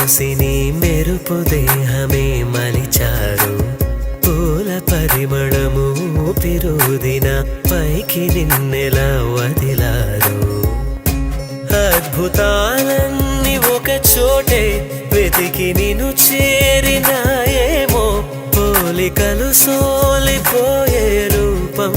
మూసి నీ మెరుపు దేహమే మలిచారు పూల పరిమళము ఊపిరూదిన పైకి నిన్నెలా వదిలారు అద్భుతాలన్నీ ఒక చోటే వెతికి నిన్ను చేరినాయేమో పోలికలు సోలిపోయే రూపం